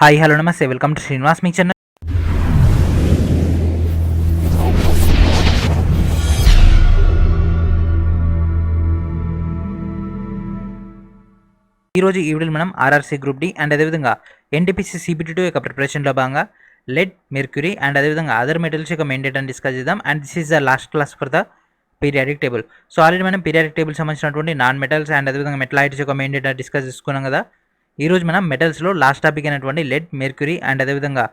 Hi hello నమస్తే welcome to Srinivas me channel. ఈరోజు ఈ వీడియోలో మనం ఆర్ఆర్సీ గ్రూప్ డి అండ్ అదేవిధంగా ఎన్టీపీసీ CBT2 యొక్క ప్రిపరేషన్లో భాగంగా లెడ్, మెర్క్యూరీ అండ్ అదేవిధంగా అదర్ మెటల్స్ యొక్క మెయిన్ డేటాను డిస్కస్ చేద్దాం. And this is the last class for the periodic table. So already మనం పీరియాడిక్ టేబుల్ సంబంధించినటువంటి నాన్ మెటల్స్ అండ్ అదేవిధంగా మెటలైట్స్ యొక్క మెయిన్ డేటా డిస్కస్ చేసుకున్నాం కదా. ఈరోజు మనం మెటల్స్లో లాస్ట్ టాపిక్ అయినటువంటి లెడ్, మెర్క్యూరీ అండ్ అదేవిధంగా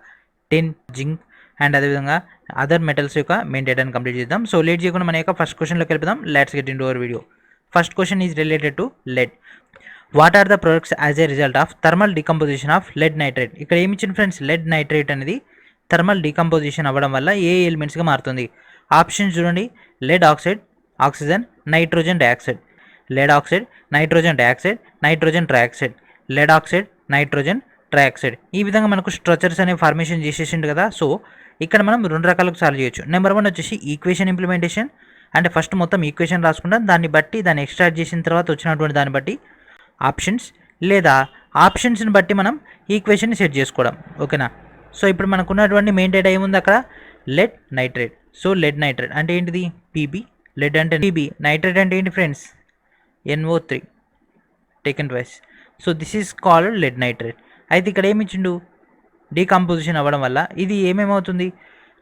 టిన్, జింక్ అండ్ అదేవిధంగా అదర్ మెటల్స్ యొక్క మెయిన్ డేటాను కంప్లీట్ చేద్దాం. సో లేట్ చేయకుండా మన యొక్క ఫస్ట్ క్వశ్చన్లోకి వెళ్దాం. Let's get into our video. First question is related to lead. What are the products as a result of thermal decomposition of lead nitrate? ఇక్కడ ఏమి ఇచ్చింది ఫ్రెండ్స్, లెడ్ నైట్రేట్ అనేది thermal decomposition అవ్వడం వల్ల ఏ ఎలిమెంట్స్గా మారుతుంది? ఆప్షన్స్ చూడండి, lead oxide, oxygen, nitrogen dioxide, lead oxide, nitrogen dioxide, nitrogen trioxide, lead oxide, nitrogen trioxide. ఈ విధంగా మనకు స్ట్రక్చర్స్ అనే ఫార్మేషన్ చేసేసిండు కదా. సో ఇక్కడ మనం రెండు రకాలకు సాల్వ్ చేయొచ్చు. నెంబర్ 1 వచ్చేసి ఈక్వేషన్ ఇంప్లిమెంటేషన్. అంటే ఫస్ట్ మొత్తం ఈక్వేషన్ రాసుకుంటాం, దాన్ని బట్టి దాన్ని ఎక్స్ట్రాక్ట్ చేసిన తర్వాత వచ్చినటువంటి దాన్ని బట్టి ఆప్షన్స్, లేదా ఆప్షన్స్ని బట్టి మనం ఈక్వేషన్ని సెట్ చేసుకోవడం. ఓకేనా. సో ఇప్పుడు మనకు ఉన్నటువంటి మెయిన్ డేటా ఏముంది అక్కడ, lead nitrate. So lead nitrate అంటే ఏంటిది, పీబీ. లెడ్ అంటే పీబీ, నైట్రేట్ అంటే ఏంటి friends, NO3 taken twice. So this is called lead nitrate. అయితే ఇక్కడ ఏమి ఇచ్చిండు, డీకంపోజిషన్ అవ్వడం వల్ల ఇది ఏమేమవుతుంది,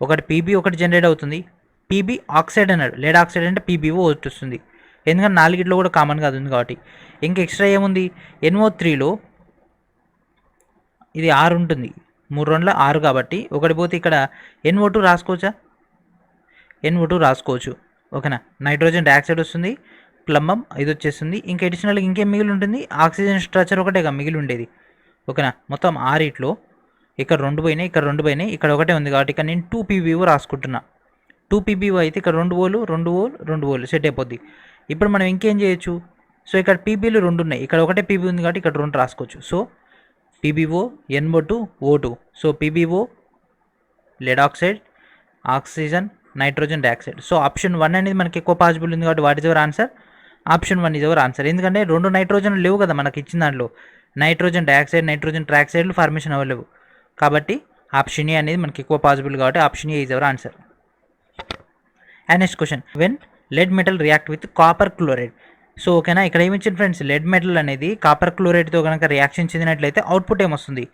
ఒకటి పీబీ ఒకటి జనరేట్ అవుతుంది. పీబీ ఆక్సైడ్ అన్నాడు, లెడ్ ఆక్సైడ్ అంటే పీబీఓ వస్తుంది, ఎందుకంటే నాలుగిట్లో కూడా కామన్గా అది ఉంది కాబట్టి. ఇంకా ఎక్స్ట్రా ఏముంది, NO3లో ఇది 6 ఉంటుంది, 3 2 6 కాబట్టి ఒకటి పోతే ఇక్కడ NO2 రాసుకోవచ్చా, NO2 రాసుకోవచ్చు. ఓకేనా. నైట్రోజన్ డయాక్సైడ్ వస్తుంది, ప్లంబం ఇది వచ్చేస్తుంది. ఇంకా అడిషనల్గా ఇంకేం మిగిలి ఉంటుంది, ఆక్సిజన్ స్ట్రక్చర్ ఒకటేగా మిగిలి ఉండేది. ఓకేనా. మొత్తం 6 ఇక్కడ 2 పోయినాయి, ఇక్కడ 2 పోయినాయి, ఇక్కడ ఒకటే ఉంది కాబట్టి ఇక్కడ నేను 2 PBO రాసుకుంటున్నా. 2 PBO అయితే ఇక్కడ 2 ఓలు 2 ఓలు 2 ఓలు సెట్ అయిపోద్ది. ఇప్పుడు మనం ఇంకేం చేయొచ్చు, సో ఇక్కడ పీబీలు 2 ఉన్నాయి, ఇక్కడ ఒకటే పీబీ ఉంది కాబట్టి ఇక్కడ 2 రాసుకోవచ్చు. So PBO, NO2, O2. So PBO, lead oxide, oxygen, nitrogen dioxide. So option 1 అనేది మనకి ఎక్కువ పాసిబుల్ ఉంది కాబట్టి what is our answer, option 1 is our answer. ఎందుకంటే 2 నైట్రోజన్ లేవు కదా మనకి ఇచ్చిన దాంట్లో, నైట్రోజన్ డయాక్సైడ్, నైట్రోజన్ ట్రాక్సైడ్లు ఫార్మేషన్ అవ్వలేవు కాబట్టి ఆప్షన్ ఏ అనేది మనకి ఎక్కువ పాసిబుల్ కాబట్టి option A is our answer. And next question, when lead metal react with copper chloride. So ఓకేనా, ఇక్కడ ఏమి ఇచ్చింది ఫ్రెండ్స్, లెడ్ మెటల్ అనేది కాపర్ క్లోరైడ్తో కనుక రియాక్షన్ చెందినట్లయితే అవుట్పుట్ ఏమొస్తుంది,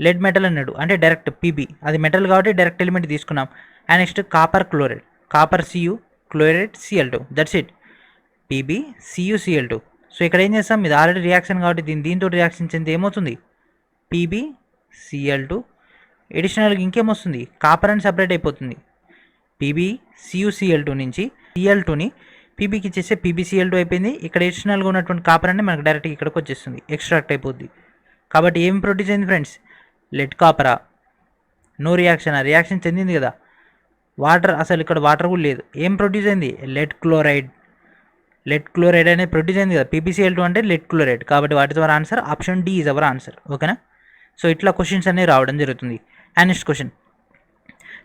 లెడ్ మెటల్ అన్నాడు అంటే డైరెక్ట్ పీబీ, అది మెటల్ కాబట్టి డైరెక్ట్ ఎలిమెంట్ తీసుకున్నాం. And next copper chloride, copper Cu, chloride Cl2, that's it, PB CuCl2. So ఇక్కడ ఏం చేస్తాం, ఇది ఆల్రెడీ రియాక్షన్ కాబట్టి దీంతో రియాక్షన్ చెందితే ఏమవుతుంది, పీబీ Cl2. ఎడిషనల్గా ఇంకేమొస్తుంది, కాపర్ అని సపరేట్ అయిపోతుంది, పీబీ CuCl2 నుంచి Cl2ని పీబీకి ఇచ్చేస్తే PbCl2 అయిపోయింది. ఇక్కడ ఎడిషనల్గా ఉన్నటువంటి కాపర్ అనేది మనకు డైరెక్ట్గా ఇక్కడికి వచ్చేస్తుంది, ఎక్స్ట్రాక్ట్ అయిపోద్ది. కాబట్టి ఏం ప్రొడ్యూస్ అయింది ఫ్రెండ్స్, లెడ్ కాపరా, నో రియాక్షన్, రియాక్షన్ చెందింది కదా, వాటర్ అసలు ఇక్కడ వాటర్ కూడా లేదు, ఏం ప్రొడ్యూస్ అయింది, లెడ్ క్లోరైడ్. లెడ్ క్లోరైడ్ అనేది ప్రొడ్యూస్ అయింది కదా, PbCl2 అంటే లెడ్ క్లోరైడ్ కాబట్టి what is our answer, option D is our answer. ఓకేనా. సో ఇట్లా క్వశ్చన్స్ అనేవి రావడం జరుగుతుంది. And next question,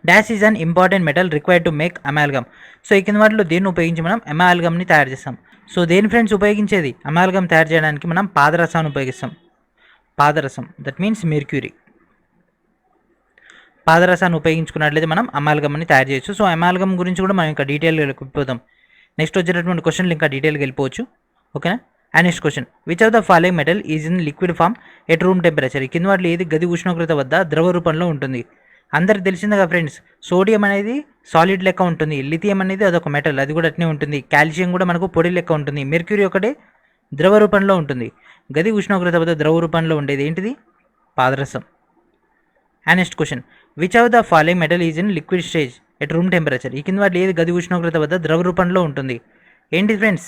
dash is an important metal required to make amalgam. So ఈ కింద వాటిలో దేన్ని ఉపయోగించి మనం అమాల్గమ్ని తయారు చేస్తాం. సో దేని ఫ్రెండ్స్ ఉపయోగించేది, అమాల్గమ్ తయారు చేయడానికి మనం పాదరసాన్ని ఉపయోగిస్తాం. పాదరసం దట్ మీన్స్ మెర్క్యూరీ. పాదరసాన్ని ఉపయోగించుకున్నట్లయితే మనం అమాల్గమ్ని తయారు చేయొచ్చు. సో అమాల్గమ్ గురించి కూడా మనం ఇంకా డీటెయిల్గా వెళ్ళిపోతాం. నెక్స్ట్ వచ్చేటటువంటి క్వశ్చన్లు ఇంకా డీటెయిల్గా వెళ్ళిపోవచ్చు. ఓకేనా. And next question, which of the following metal is in liquid form at room temperature. ఈ కింద వాటిలో ఏది గది ఉష్ణోగ్రత వద్ద ద్రవ రూపంలో ఉంటుంది. అందరికి తెలిసింది కదా ఫ్రెండ్స్, సోడియం అనేది సాలిడ్ లెక్క ఉంటుంది, లిథియం అనేది అదొక మెటల్, అది కూడా అట్నే ఉంటుంది, కాల్షియం కూడా మనకు పొడి లెక్క ఉంటుంది, మెర్క్యూరీ ఒకటే ద్రవ రూపంలో ఉంటుంది. గది ఉష్ణోగ్రత వద్ద ద్రవ రూపంలో ఉండేది ఏంటిది, పాదరసం. And next question, which of the following metal is in liquid stage at room temperature. ఈ కింద వాటిలో ఏది గది ఉష్ణోగ్రత వద్ద ద్రవ రూపంలో ఉంటుంది, ఏంటి ఫ్రెండ్స్,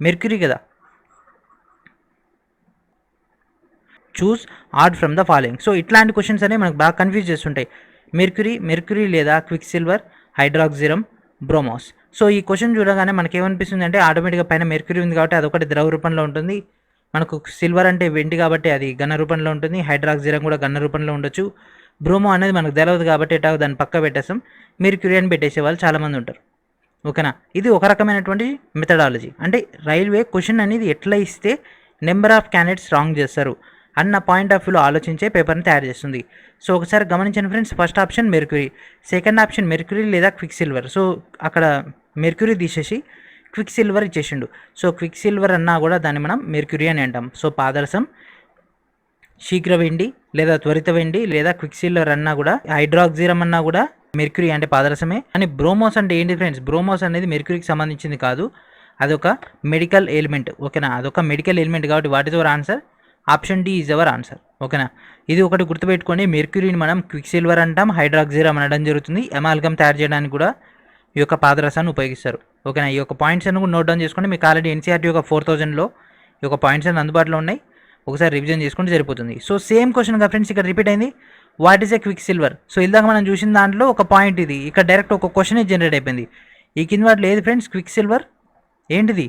మెర్క్యూరీ కదా. Choose odd from the following. So ఇట్లాంటి క్వశ్చన్స్ అనేవి మనకు బాగా కన్ఫ్యూజ్ చేస్తుంటాయి. మెర్క్యూరీ లేదా క్విక్ సిల్వర్, హైడ్రాక్సిరం, బ్రోమోస్. సో ఈ క్వశ్చన్ చూడగానే మనకి ఏమనిపిస్తుంది అంటే ఆటోమేటిక్గా పైన మెర్క్యూరీ ఉంది కాబట్టి అదొకటి ద్రవ రూపంలో ఉంటుంది, మనకు సిల్వర్ అంటే వెండి కాబట్టి అది ఘన రూపంలో ఉంటుంది, హైడ్రాక్సిరం కూడా ఘన రూపంలో ఉండొచ్చు, బ్రోమో అనేది మనకు తెలియదు కాబట్టి ఎటా దాన్ని పక్క పెట్టేస్తాం, మెర్క్యూరీ అని పెట్టేసే వాళ్ళు చాలామంది ఉంటారు. ఓకేనా. ఇది ఒక రకమైనటువంటి మెథడాలజీ. అంటే రైల్వే క్వశ్చన్ అనేది ఎట్లా ఇస్తే నెంబర్ ఆఫ్ క్యాండిడేట్స్ రాంగ్ చేస్తారు అన్న పాయింట్ ఆఫ్ వ్యూలో ఆలోచించే పేపర్ని తయారు చేస్తుంది. సో ఒకసారి గమనించండి friends, first option mercury, second option mercury లేదా క్విక్ సిల్వర్. సో అక్కడ మెర్క్యూరీ తీసేసి క్విక్ సిల్వర్ ఇచ్చేసిండు. సో క్విక్ సిల్వర్ అన్నా కూడా దాన్ని మనం మెర్క్యూరీ అని అంటాం. సో పాదరసం, శీఘ్ర వెండి లేదా త్వరిత వెండి లేదా క్విక్ సిల్వర్ అన్నా కూడా, హైడ్రాక్సిరం అన్నా కూడా మెర్క్యూరీ అంటే పాదరసమే. అని బ్రోమోస్ అంటే ఏంటి ఫ్రెండ్స్? బ్రోమోస్ అనేది మెర్క్యూరీకి సంబంధించింది కాదు, అదొక మెడికల్ ఎలిమెంట్. ఓకేనా, అదొక మెడికల్ ఎలిమెంట్ కాబట్టి what is our answer? Option D is our answer. ఓకేనా, ఇది ఒకటి గుర్తుపెట్టుకోండి. మెర్క్యూరీని మనం క్విక్ సిల్వర్ అంటాం, హైడ్రాక్సిరం అనడం జరుగుతుంది. ఎమాల్గమ్ తయారు చేయడానికి కూడా ఈ యొక్క పాదరసాన్ని ఉపయోగిస్తారు. ఓకేనా, ఈ యొక్క పాయింట్స్ అన్ని కూడా నోట్ డౌన్ చేసుకోండి. మీకు ఆల్రెడీ ఎన్సీఆర్టీ యొక్క 4000లో ఈ యొక్క పాయింట్స్ అన్ని అందుబాటులో ఉన్నాయి, ఒకసారి రివిజన్ చేసుకుంటే సరిపోతుంది. సో సేమ్ క్వశ్చన్గా ఫ్రెండ్స్ ఇక్కడ రిపీట్ అయింది, what is a quick silver. So ఇందాక మనం చూసిన దాంట్లో ఒక పాయింట్ ఇది, ఇక్కడ డైరెక్ట్ ఒక క్వశ్చన్ జనరేట్ అయిపోయింది. ఈ కింద వాటిలో ఏది ఫ్రెండ్స్ క్విక్ సిల్వర్? ఏంటిది?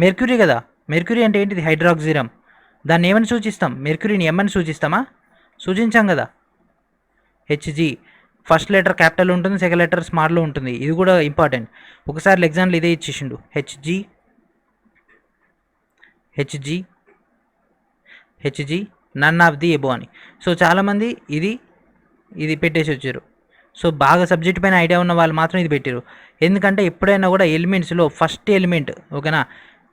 మెర్క్యూరీ కదా. మెర్క్యూరీ అంటే ఏంటిది? హైడ్రాక్సిరం. దాన్ని ఏమని సూచిస్తాం? మెర్క్యూరీని ఏమని సూచిస్తామా? సూచించాం కదా, హెచ్జి. ఫస్ట్ లెటర్ క్యాపిటల్ ఉంటుంది, సెకండ్ లెటర్ స్మార్ట్లో ఉంటుంది. ఇది కూడా ఇంపార్టెంట్. ఒకసారి ఎగ్జామ్లో ఇదే ఇచ్చేసిండు, HG HG HG none of the above అని. సో చాలామంది ఇది పెట్టేసి వచ్చారు. సో బాగా సబ్జెక్ట్ పైన ఐడియా ఉన్న వాళ్ళు మాత్రం ఇది పెట్టారు. ఎందుకంటే ఎప్పుడైనా కూడా ఎలిమెంట్స్లో ఫస్ట్ ఎలిమెంట్, ఓకేనా,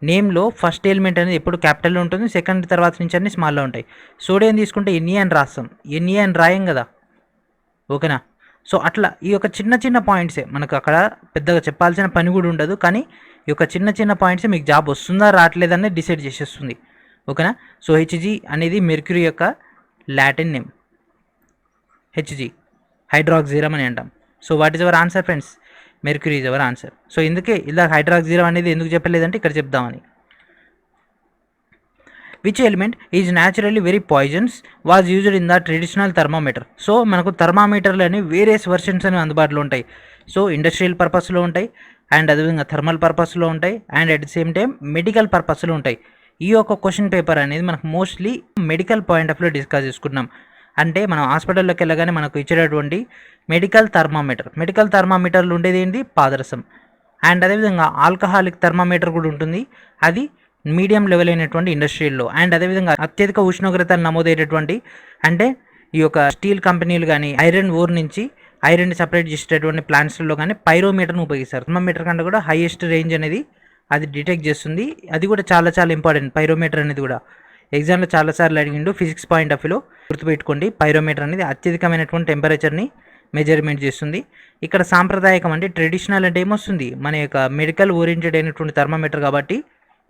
నేమ్లో ఫస్ట్ ఎలిమెంట్ అనేది ఎప్పుడు క్యాపిటల్లో ఉంటుంది, సెకండ్ తర్వాత నుంచి అన్ని స్మాల్లో ఉంటాయి. సోడియం తీసుకుంటే ఎన్ఏ అని రాస్తాం, ఎన్ఏ అని రాయం కదా. ఓకేనా, సో అట్లా ఈ యొక్క చిన్న చిన్న పాయింట్సే మనకు అక్కడ పెద్దగా చెప్పాల్సిన పని కూడా ఉండదు, కానీ ఈ యొక్క చిన్న చిన్న పాయింట్సే మీకు జాబ్ వస్తుందా రావట్లేదని డిసైడ్ చేసేస్తుంది. ఓకేనా, సో హెచ్జి అనేది మెర్క్యూరీ యొక్క లాటిన్ నేమ్, హెచ్జి హైడ్రాక్సిరం అని అంటాం. So what is our answer friends? Mercury is our answer. So ఇందుకే ఇలా హైడ్రాక్సిరం అనేది ఎందుకు చెప్పలేదంటే ఇక్కడ చెప్దామని. Which element is naturally very poisons was used in the traditional thermometer. So మనకు థర్మామీటర్లు అని వేరియస్ వర్షన్స్ అనేవి అందుబాటులో ఉంటాయి. సో ఇండస్ట్రియల్ పర్పస్లో ఉంటాయి, అండ్ అదేవిధంగా థర్మల్ పర్పస్లో ఉంటాయి, and at the same time medical పర్పస్లో ఉంటాయి. ఈ యొక్క క్వశ్చన్ పేపర్ అనేది మనకు mostly medical point of view discuss చేసుకుంటున్నాం. అంటే మనం హాస్పిటల్లోకి వెళ్ళగానే మనకు ఇచ్చేటటువంటి మెడికల్ థర్మామీటర్లు ఉండేది ఏంటి? పాదరసం. అండ్ అదేవిధంగా ఆల్కహాలిక్ థర్మామీటర్ కూడా ఉంటుంది, అది మీడియం లెవెల్ అయినటువంటి ఇండస్ట్రియల్లో. అండ్ అదేవిధంగా అత్యధిక ఉష్ణోగ్రతలు నమోదయ్యేటటువంటి, అంటే ఈ యొక్క స్టీల్ కంపెనీలు కానీ ఐరన్ ఓర్ నుంచి ఐరన్ని సపరేట్ చేసేటటువంటి ప్లాంట్స్లో కానీ పైరోమీటర్ను ఉపయోగిస్తారు. థర్మామీటర్ కంటే కూడా హైయెస్ట్ రేంజ్ అనేది అది డిటెక్ట్ చేస్తుంది. అది కూడా చాలా చాలా ఇంపార్టెంట్. పైరోమీటర్ అనేది కూడా ఎగ్జామ్లో చాలాసార్లు అడిగిండు. ఫిజిక్స్ పాయింట్ ఆఫ్ వ్యూలో గుర్తుపెట్టుకోండి, పైరోమీటర్ అనేది అత్యధికమైనటువంటి టెంపరేచర్ని మెజర్మెంట్ చేస్తుంది. ఇక్కడ సాంప్రదాయకం అంటే ట్రెడిషనల్ అంటే ఏమొస్తుంది? మన యొక్క మెడికల్ ఓరియంటెడ్ అయినటువంటి థర్మామీటర్ కాబట్టి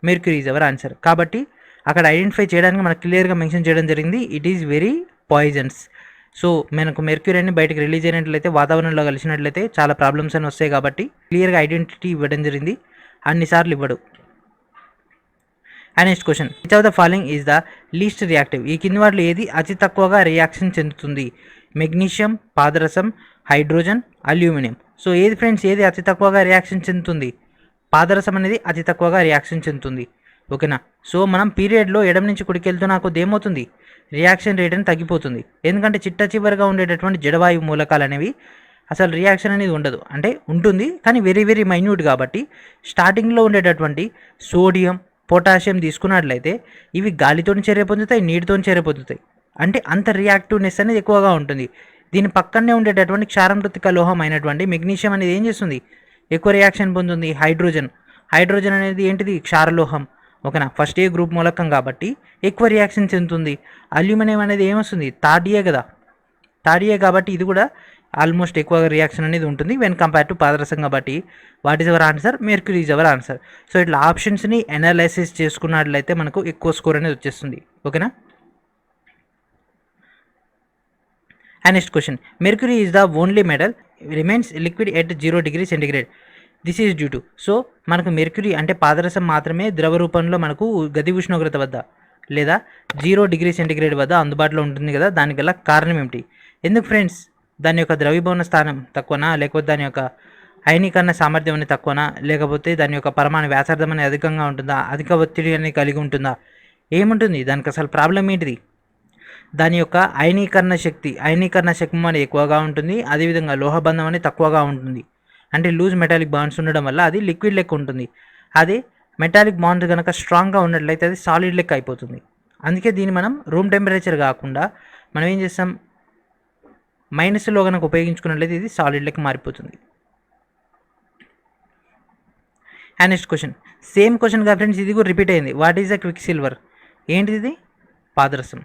మెర్క్యూరీ ఈజ్ అవర్ ఆన్సర్. కాబట్టి అక్కడ ఐడెంటిఫై చేయడానికి మనకు క్లియర్గా మెన్షన్ చేయడం జరిగింది, it is very poisons. So మనకు మెర్క్యూరీ అని బయటకు రిలీజ్ అయినట్లయితే, వాతావరణంలో కలిసినట్లయితే చాలా ప్రాబ్లమ్స్ అని వస్తాయి. కాబట్టి క్లియర్గా ఐడెంటిటీ ఇవ్వడం జరిగింది, అన్నిసార్లు ఇవ్వడు. And next question, which of the following is the least reactive. ఈ కింది వాటిలో ఏది అతి తక్కువగా రియాక్షన్ చెందుతుంది? మెగ్నీషియం, పాదరసం, హైడ్రోజన్, అల్యూమినియం. సో ఏది ఫ్రెండ్స్, ఏది అతి తక్కువగా రియాక్షన్ చెందుతుంది? పాదరసం అనేది అతి తక్కువగా రియాక్షన్ చెందుతుంది. ఓకేనా, సో మనం పీరియడ్లో ఎడం నుంచి కుడికి వెళ్తున్నా కొద్ది ఏమవుతుంది? రియాక్షన్ రేట్ అని తగ్గిపోతుంది. ఎందుకంటే చిట్ట చివరిగా ఉండేటటువంటి జడవాయు మూలకాలు అనేవి అసలు రియాక్షన్ అనేది ఉండదు, అంటే ఉంటుంది కానీ వెరీ వెరీ మైన్యూట్. కాబట్టి స్టార్టింగ్లో ఉండేటటువంటి సోడియం, పొటాషియం తీసుకున్నట్లయితే ఇవి గాలితో చర్య పొందుతాయి, నీటితో చర్య పొందుతాయి, అంటే అంత రియాక్టివ్నెస్ అనేది ఎక్కువగా ఉంటుంది. దీని పక్కనే ఉండేటటువంటి క్షారమృతిక లోహం అయినటువంటి మెగ్నీషియం అనేది ఏం చేస్తుంది? ఎక్కువ రియాక్షన్ పొందుతుంది. హైడ్రోజన్ అనేది ఏంటిది? క్షారలోహం. ఓకేనా, ఫస్ట్ ఏ గ్రూప్ మూలకం కాబట్టి ఎక్కువ రియాక్షన్ చెందుతుంది. అల్యూమినియం అనేది ఏమొస్తుంది? థర్డ్ ఏ కాబట్టి ఇది కూడా ఆల్మోస్ట్ ఎక్కువ రియాక్షన్ అనేది ఉంటుంది వెన్ కంపేర్ టు పాదరసం. కాబట్టి what is our answer? Mercury is our answer. So ఇట్లా ఆప్షన్స్ని అనాలైసిస్ చేసుకున్నట్లయితే మనకు ఎక్కువ స్కోర్ అనేది వచ్చేస్తుంది. ఓకేనా. And next question, mercury is the only metal remains liquid at 0 degrees Celsius. This is due to. So మనకు మెర్క్యూరీ అంటే పాదరసం మాత్రమే ద్రవ రూపంలో మనకు గది ఉష్ణోగ్రత వద్ద లేదా 0 degrees Celsius వద్ద అందుబాటులో ఉంటుంది కదా, దానికి గల కారణం ఏమిటి? ఎందుకు ఫ్రెండ్స్? దాని యొక్క ద్రవీభవన స్థానం తక్కువనా, లేకపోతే దాని యొక్క అయనీకరణ సామర్థ్యం అనేది తక్కువనా, లేకపోతే దాని యొక్క పరమాణు వ్యాసార్థం అనేది అధికంగా ఉంటుందా, అధిక ఒత్తిడి అనేది కలిగి ఉంటుందా, ఏముంటుంది దానికి? అసలు ప్రాబ్లం ఏంటిది? దాని యొక్క అయనీకరణ శక్తి అనేది ఎక్కువగా ఉంటుంది, అదేవిధంగా లోహబంధం అనేది తక్కువగా ఉంటుంది. అంటే లూజ్ మెటాలిక్ బాండ్స్ ఉండడం వల్ల అది లిక్విడ్ లెక్క ఉంటుంది. అదే మెటాలిక్ బాండ్ కనుక స్ట్రాంగ్గా ఉన్నట్లయితే అది సాలిడ్ లెక్క అయిపోతుంది. అందుకే దీన్ని మనం రూమ్ టెంపరేచర్ కాకుండా మనం ఏం చేస్తాం, మైనస్లో కనుక ఉపయోగించుకున్నట్లయితే ఇది సాలిడ్ లెక్క మారిపోతుంది. అండ్ నెక్స్ట్ క్వశ్చన్, సేమ్ క్వశ్చన్గా ఫ్రెండ్స్ ఇది కూడా రిపీట్ అయింది. What is the quick silver? ఏంటిది ఇది? పాదరసం.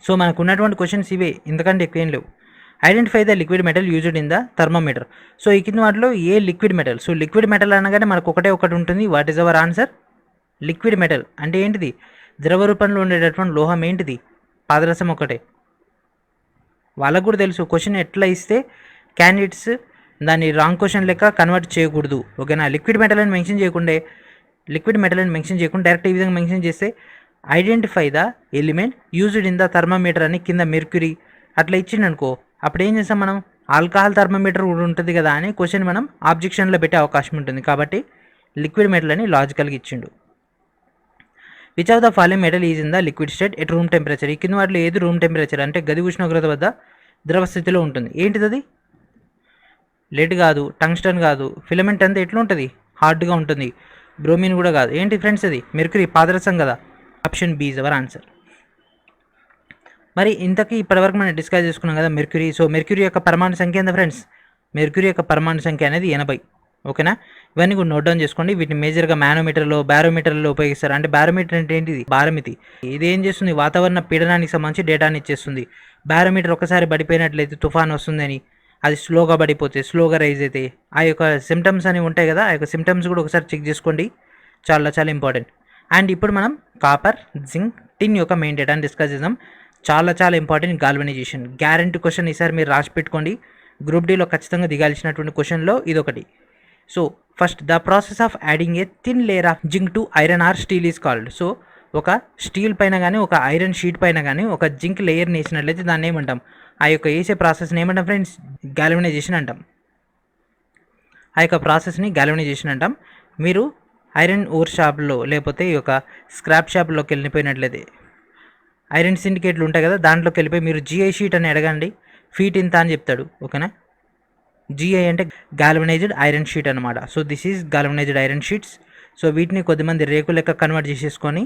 సో మనకు ఉన్నటువంటి క్వశ్చన్స్ ఇవే, ఇంతకంటే ఎక్కువ ఏం లేవు. Identify the liquid metal used in the thermometer. So ఈ కింద వాటిలో ఏ liquid metal? So liquid metal అనగానే మనకు ఒకటి ఉంటుంది. What is our answer? Liquid metal అంటే ఏంటిది? ద్రవ రూపంలో ఉండేటటువంటి లోహం ఏంటిది? పాదరసం ఒకటే. వాళ్ళకు కూడా తెలుసు క్వశ్చన్ ఎట్లా ఇస్తే క్యాండిడేట్స్ దాన్ని రాంగ్ క్వశ్చన్ లెక్క కన్వర్ట్ చేయకూడదు. ఓకేనా? లిక్విడ్ మెటల్ అని మెన్షన్ చేయకుండా డైరెక్ట్ ఈ విధంగా మెన్షన్ చేస్తే identify the element used in the thermometer అని కింద మెర్క్యూరీ అట్లా ఇచ్చిండనుకో, అప్పుడు ఏం చేస్తాం మనం, ఆల్కహాల్ థర్మోమీటర్ కూడా ఉంటుంది కదా అని క్వశ్చన్ మనం ఆబ్జెక్షన్లో పెట్టే అవకాశం ఉంటుంది. కాబట్టి లిక్విడ్ మెటల్ అని లాజికల్గా ఇచ్చిండు. Which of the following metal is in the liquid state at room temperature? ఈ కింద వాటిలో ఏది రూమ్ టెంపరేచర్ అంటే గది ఉష్ణోగ్రత వద్ద ద్రవ స్థితిలో ఉంటుంది? ఏంటిది అది? లెడ్ కాదు, టంగ్స్టన్ కాదు, ఫిలమెంట్ అంతా ఎట్లా ఉంటుంది? హార్డ్గా ఉంటుంది. బ్రోమిన్ కూడా కాదు. ఏంటి ఫ్రెండ్స్ అది? మెర్క్యూరీ, పాదరసం కదా. Option B is our answer. మరి ఇంతకీ ఇప్పటివరకు మనం డిస్కస్ చేసుకున్నాం కదా మెర్క్యూరీ. సో మెర్క్యూరీ యొక్క పరమాణు సంఖ్య ఎంత ఫ్రెండ్స్? మెర్క్యూరీ యొక్క పరమాణు సంఖ్య అనేది 80. ఓకేనా? ఇవన్నీ కూడా నోట్ డౌన్ చేసుకోండి. వీటిని మేజర్గా మానోమీటర్లో, బ్యారోమీటర్లో ఉపయోగిస్తారు. అంటే బ్యారోమీటర్ అంటే ఏంటిది? భారమితి. ఇది ఏం చేస్తుంది? వాతావరణ పీడనానికి సంబంధించి డేటాని ఇచ్చేస్తుంది. బ్యారోమీటర్ ఒకసారి పడిపోయినట్లయితే తుఫాన్ వస్తుందని, అది స్లోగా పడిపోతే, స్లోగా రైజ్ అయితే ఆ యొక్క సిమ్టమ్స్ అని ఉంటాయి కదా, ఆ యొక్క సిమ్టమ్స్ కూడా ఒకసారి చెక్ చేసుకోండి. చాలా చాలా ఇంపార్టెంట్. అండ్ ఇప్పుడు మనం కాపర్, జింక్, టిన్ యొక్క మెయిన్ డేటాని డిస్కస్ చేద్దాం. చాలా చాలా ఇంపార్టెంట్ గాల్వనైజేషన్. గ్యారంటీ క్వశ్చన్ ఈసారి మీరు రాసి పెట్టుకోండి. గ్రూప్ డీలో ఖచ్చితంగా దిగాల్సినటువంటి క్వశ్చన్లో ఇదొకటి. So first, the process of adding a thin layer of zinc to iron are steel is called. So ఒక స్టీల్ పైన కానీ, ఒక ఐరన్ షీట్ పైన కానీ ఒక జింక్ లేయర్ని వేసినట్లయితే దాన్ని ఏమంటాం? ఆ యొక్క వేసే ప్రాసెస్ని ఏమంటాం ఫ్రెండ్స్? గాల్వనైజేషన్ అంటాం. ఆ యొక్క ప్రాసెస్ని గాల్వనైజేషన్ అంటాం. మీరు ఐరన్ ఓర్ షాప్లో లేకపోతే ఈ యొక్క స్క్రాప్ షాప్లోకి వెళ్ళిపోయినట్లయితే ఐరన్ సిండికేట్లు ఉంటాయి కదా, దాంట్లోకి వెళ్ళిపోయి మీరు జిఐ షీట్ అని అడగండి, ఫీట్ ఇంత అని చెప్తాడు. ఓకేనా? జిఐ అంటే గాల్వనైజ్డ్ ఐరన్ షీట్ అనమాట. So this is galvanised iron sheets. So వీటిని కొద్దిమంది రేకు లెక్క కన్వర్ట్ చేసేసుకొని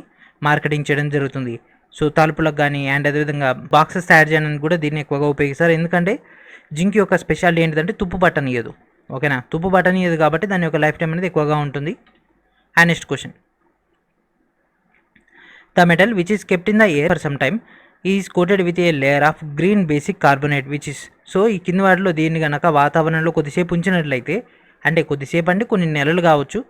మార్కెటింగ్ చేయడం జరుగుతుంది. సో తలుపులకు కానీ అండ్ అదేవిధంగా బాక్సెస్ తయారు చేయడానికి కూడా దీన్ని ఎక్కువగా ఉపయోగిస్తారు. ఎందుకంటే జింక్ యొక్క స్పెషాలిటీ ఏంటిదంటే తుప్పు పట్టనియదు. ఓకేనా? తుప్పు పట్టనియదు కాబట్టి దాని యొక్క లైఫ్ టైం అనేది ఎక్కువగా ఉంటుంది. And next question, the metal which is kept in the air for some time is coated with a layer of green basic carbonate which is. So ఈ కింద వాటిలో దీన్ని కనుక వాతావరణంలో కొద్దిసేపు ఉంచినట్లయితే, అంటే కొద్దిసేపు అంటే కొన్ని నెలలు కావచ్చు,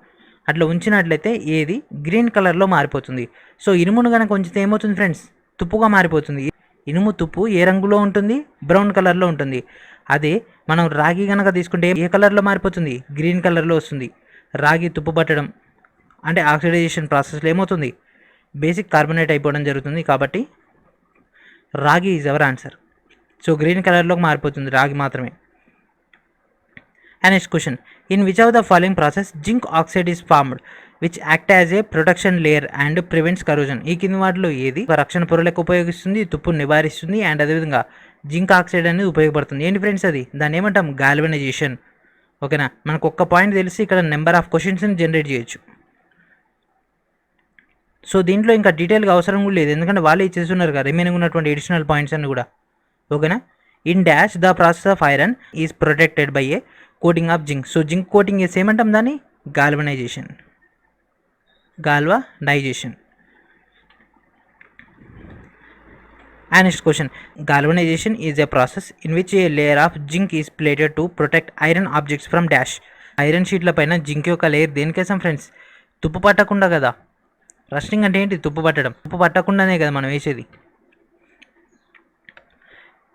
అట్లా ఉంచినట్లయితే ఏది గ్రీన్ కలర్లో మారిపోతుంది. సో ఇనుమును కనుక ఉంచితే ఏమవుతుంది ఫ్రెండ్స్? తుప్పుగా మారిపోతుంది. ఇనుము తుప్పు ఏ రంగులో ఉంటుంది? బ్రౌన్ కలర్లో ఉంటుంది. అదే మనం రాగి కనుక తీసుకుంటే ఏ కలర్లో మారిపోతుంది? గ్రీన్ కలర్లో వస్తుంది. రాగి తుప్పు పట్టడం అంటే ఆక్సిడైజేషన్ ప్రాసెస్లో ఏమవుతుంది? బేసిక్ కార్బోనేట్ అయిపోవడం జరుగుతుంది. కాబట్టి రాగి is our answer. So green కలర్లోకి మారిపోతుంది రాగి మాత్రమే. And next question, in which of the following process zinc oxide is formed which act as a protection layer and prevents corrosion? ఈ కింద వాటిలో ఏది ఒక రక్షణ పొరలకు ఉపయోగిస్తుంది, తుప్పును నివారిస్తుంది, అండ్ అదేవిధంగా జింక్ ఆక్సైడ్ అనేది ఉపయోగపడుతుంది? ఏంటి ఫ్రెండ్స్ అది? దాన్ని ఏమంటాం? గాల్వనైజేషన్. ఓకేనా? మనకు ఒక్క పాయింట్ తెలిసి ఇక్కడ నెంబర్ ఆఫ్ క్వశ్చన్స్ని జనరేట్ చేయొచ్చు. సో దీంట్లో ఇంకా డీటెయిల్గా అవసరం కూడా లేదు, ఎందుకంటే వాళ్ళే ఇచ్చేస్తున్నారు కదా రిమైనింగ్ ఉన్నటువంటి ఎడిషనల్ పాయింట్స్ అన్ని కూడా. ఓకేనా? In dash the process of iron is protected by A coating of zinc. So zinc coating చేసి ఏమంటాం దాన్ని? Galvanisation. And next question, galvanization is a process in which a layer of zinc is plated to protect iron objects from dash. Iron షీట్ల పైన zinc యొక్క layer దేనికేసాం friends? తుప్పు పట్టకుండా కదా. Rusting అంటే ఏంటి? తుప్పు పట్టడం. తుప్పు పట్టకుండానే కదా మనం వేసేది.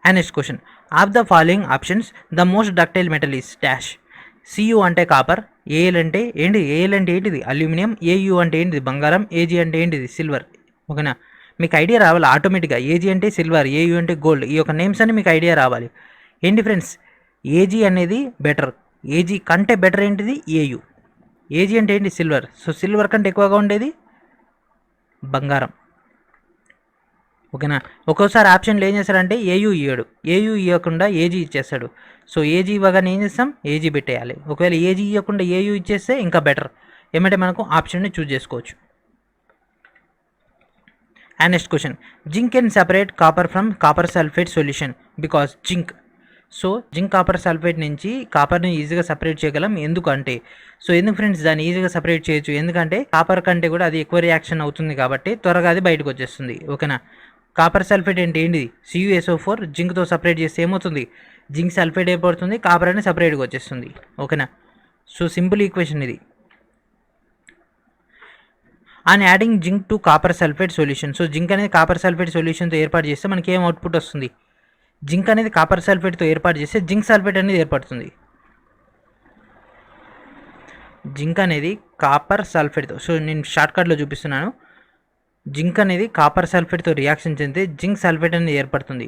And next question, of the following options the most ductile metal is dash. CU అంటే కాపర్, ఏఎల్ అంటే ఏంటి? ఏఎల్ అంటే ఏంటిది? అల్యూమినియం. ఏయు అంటే ఏంటిది? బంగారం. ఏజీ అంటే ఏంటిది? సిల్వర్. ఓకేనా? మీకు ఐడియా రావాలి ఆటోమేటిక్గా. ఏజీ అంటే సిల్వర్, ఏయు అంటే గోల్డ్. ఈ యొక్క నేమ్స్ అని మీకు ఐడియా రావాలి. ఏంటి ఫ్రెండ్స్? ఏజీ అనేది బెటర్. ఏజీ కంటే బెటర్ ఏంటిది? ఏయు. ఏజీ అంటే ఏంటి? సిల్వర్. సో సిల్వర్ కంటే ఎక్కువగా ఉండేది బంగారం. ఓకేనా. ఒక్కోసారి ఆప్షన్లో ఏం చేస్తాడంటే ఏయూ ఇయ్యడు, ఏయూ ఇవ్వకుండా ఏజీ ఇచ్చేస్తాడు. సో ఏజీ ఇవ్వగానే ఏం చేస్తాం, ఏజీ పెట్టేయాలి. ఒకవేళ ఏజీ ఇవ్వకుండా ఏయూ ఇచ్చేస్తే ఇంకా బెటర్, ఏమంటే మనకు ఆప్షన్ని చూజ్ చేసుకోవచ్చు. And next question, zinc can separate copper from copper sulphate solution because zinc. So zinc copper sulphate నుంచి కాపర్ని ఈజీగా సపరేట్ చేయగలం. ఎందుకంటే, సో ఎందుకు ఫ్రెండ్స్ దాన్ని ఈజీగా సపరేట్ చేయొచ్చు, ఎందుకంటే కాపర్ కంటే కూడా అది ఎక్కువ రియాక్షన్ అవుతుంది కాబట్టి త్వరగా అది బయటకు వచ్చేస్తుంది. ఓకేనా. కాపర్ సల్ఫేట్ అంటే ఏంటిది, CuSO4 జింక్తో సపరేట్ చేస్తే ఏమవుతుంది, జింక్ సల్ఫేట్ ఏర్పడుతుంది, కాపర్ అనేది సపరేట్గా వచ్చేస్తుంది. ఓకేనా. సో సింపుల్ ఈక్వేషన్ ఇది. And adding zinc to copper sulphate solution. So zinc అనేది కాపర్ సల్ఫేట్ సొల్యూషన్తో ఏర్పాటు చేస్తే మనకి ఏం అవుట్పుట్ వస్తుంది, జింక్ అనేది కాపర్ సల్ఫేట్తో ఏర్పాటు చేస్తే జింక్ సల్ఫేట్ అనేది ఏర్పడుతుంది. జింక్ అనేది కాపర్ సల్ఫేట్తో, సో నేను షార్ట్కట్లో చూపిస్తున్నాను. జింక్ అనేది కాపర్ సల్ఫేట్తో రియాక్షన్ చెందితే జింక్ సల్ఫేట్ అనేది ఏర్పడుతుంది,